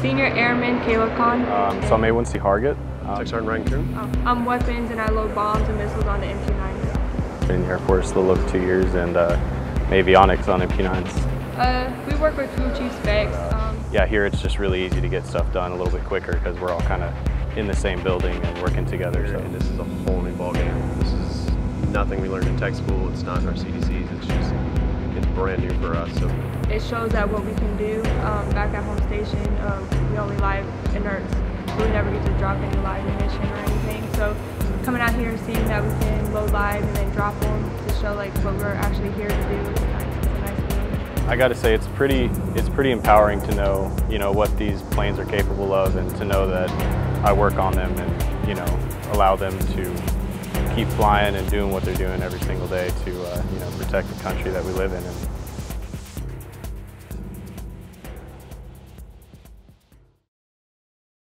Senior Airman Kayla Khan. So I'm A1C Hargett. Sergeant Rankin. I'm weapons and I load bombs and missiles on the MQ-9. Been in the Air Force a little over 2 years and avionics on MQ-9s. We work with crew chief specs. Yeah, here it's just really easy to get stuff done a little bit quicker because we're all kind of in the same building and working together. So. And this is a whole new ballgame. This is nothing we learned in tech school. It's not in our CDCs. It's brand new for us. So it shows that what we can do back at home station. We only live inerts. We never get to drop any live munition or anything. So coming out here and seeing that we can load live and then drop them to show like what we're actually here to do. It's a nice feeling. I got to say it's pretty empowering to know what these planes are capable of and to know that I work on them and allow them to keep flying and doing what they're doing every single day to protect the country that we live in.